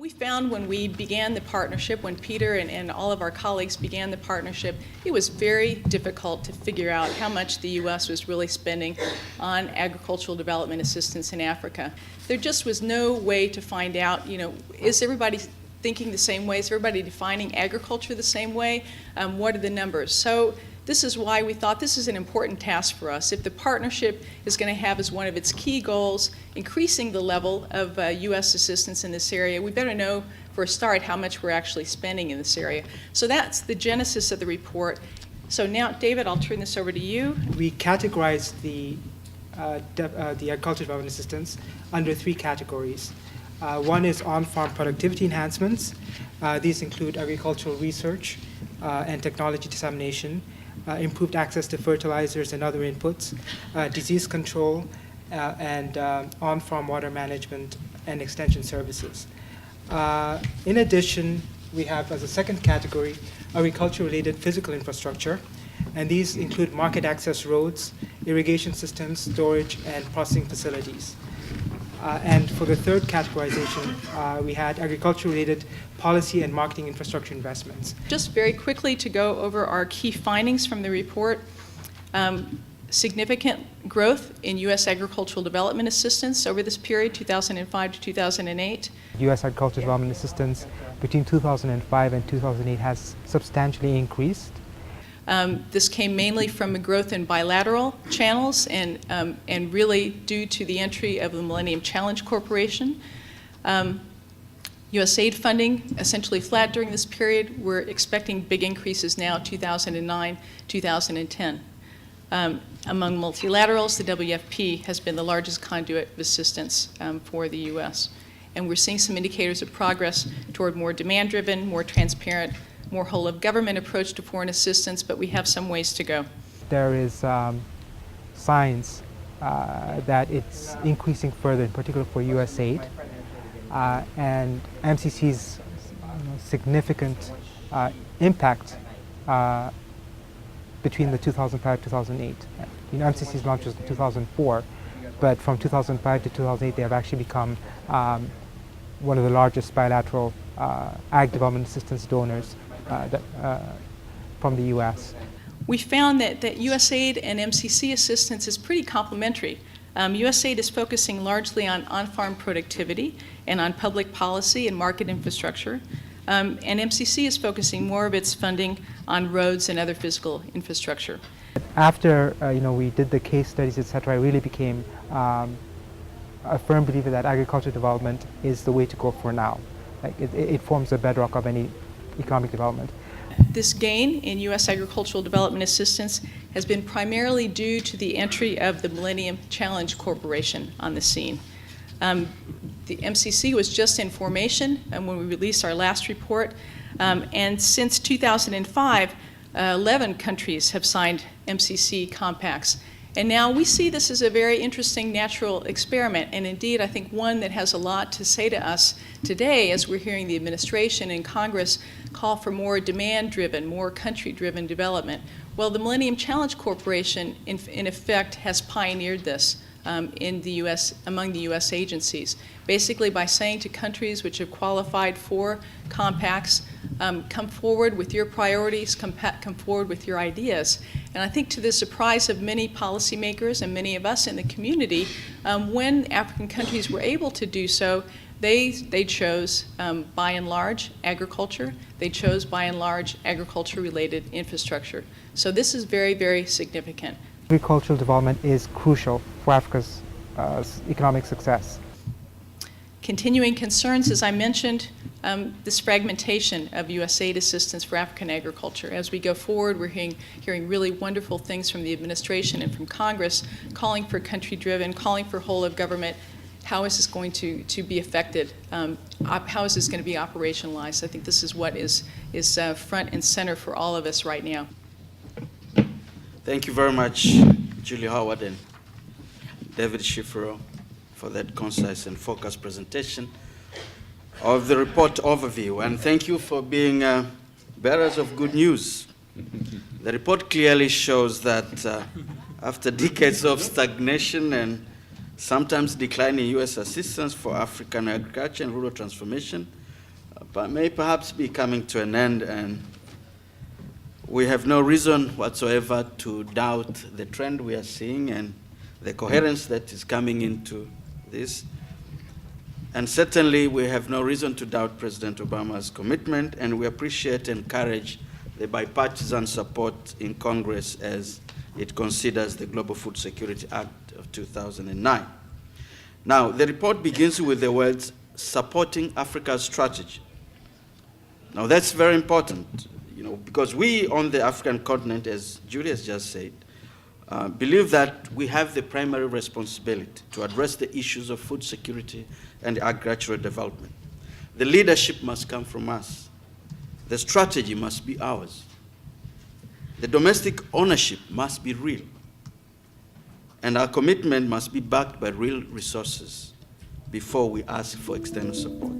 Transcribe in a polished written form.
We found when we began the partnership, when Peter and all of our colleagues began the partnership, it was very difficult to figure out how much the U.S. was really spending on agricultural development assistance in Africa. There just was no way to find out, is everybody thinking the same way? Is everybody defining agriculture the same way? What are the numbers? So this is why we thought this is an important task for us. If the partnership is going to have as one of its key goals increasing the level of U.S. assistance in this area, we better know for a start how much we're actually spending in this area. So that's the genesis of the report. So now, David, I'll turn this over to you. We categorized the agricultural development assistance under three categories. One is on-farm productivity enhancements. These include agricultural research and technology dissemination, improved access to fertilizers and other inputs, disease control, and on-farm water management and extension services. In addition, we have as a second category agriculture-related physical infrastructure, and these include market access roads, irrigation systems, storage, and processing facilities. And for the third categorization, we had agriculture-related policy and marketing infrastructure investments. Just very quickly to go over our key findings from the report. Significant growth in U.S. agricultural development assistance over this period, 2005 to 2008. U.S. agricultural development assistance between 2005 and 2008 has substantially increased. This came mainly from a growth in bilateral channels and really due to the entry of the Millennium Challenge Corporation. USAID funding essentially flat during this period. We're expecting big increases now, 2009, 2010. Among multilaterals, the WFP has been the largest conduit of assistance for the U.S. And we're seeing some indicators of progress toward more demand-driven, more transparent, more whole-of-government approach to foreign assistance, but we have some ways to go. There is signs that it's increasing further, in particular for USAID, and MCC's significant impact between the 2005-2008. MCC's launch was in 2004, but from 2005 to 2008, they have actually become one of the largest bilateral ag development assistance donors from the U.S. We found that USAID and MCC assistance is pretty complementary. USAID is focusing largely on on-farm productivity and on public policy and market infrastructure, and MCC is focusing more of its funding on roads and other physical infrastructure. After we did the case studies, etc., I really became a firm believer that agricultural development is the way to go for now. Like it forms the bedrock of any economic development. This gain in U.S. agricultural development assistance has been primarily due to the entry of the Millennium Challenge Corporation on the scene. The MCC was just in formation when we released our last report, and since 2005, 11 countries have signed MCC compacts. And now we see this as a very interesting natural experiment, and indeed I think one that has a lot to say to us today as we're hearing the administration and Congress call for more demand-driven, more country-driven development. Well, the Millennium Challenge Corporation in effect has pioneered this in the U.S., among the U.S. agencies, basically by saying to countries which have qualified for compacts, come forward with your priorities, come forward with your ideas. And I think to the surprise of many policymakers and many of us in the community, when African countries were able to do so, they chose, by and large, agriculture. They chose, by and large, agriculture-related infrastructure. So this is very, very significant. Agricultural development is crucial for Africa's economic success. Continuing concerns, as I mentioned, this fragmentation of USAID assistance for African agriculture. As we go forward, we're hearing really wonderful things from the administration and from Congress, calling for country-driven, calling for whole-of-government. How is this going to be affected? How is this going to be operationalized? I think this is what is front and center for all of us right now. Thank you very much, Julie Howard and David Schifero, for that concise and focused presentation of the report overview. And thank you for being bearers of good news. The report clearly shows that after decades of stagnation and sometimes declining U.S. assistance for African agriculture and rural transformation, may perhaps be coming to an end, and we have no reason whatsoever to doubt the trend we are seeing and the coherence that is coming into this. And certainly we have no reason to doubt President Obama's commitment, and we appreciate and encourage the bipartisan support in Congress as it considers the Global Food Security Act of 2009. Now, the report begins with the words, supporting Africa's strategy. Now, that's very important, because we on the African continent, as Julie has just said, believe that we have the primary responsibility to address the issues of food security and agricultural development. The leadership must come from us. The strategy must be ours. The domestic ownership must be real. And our commitment must be backed by real resources before we ask for external support.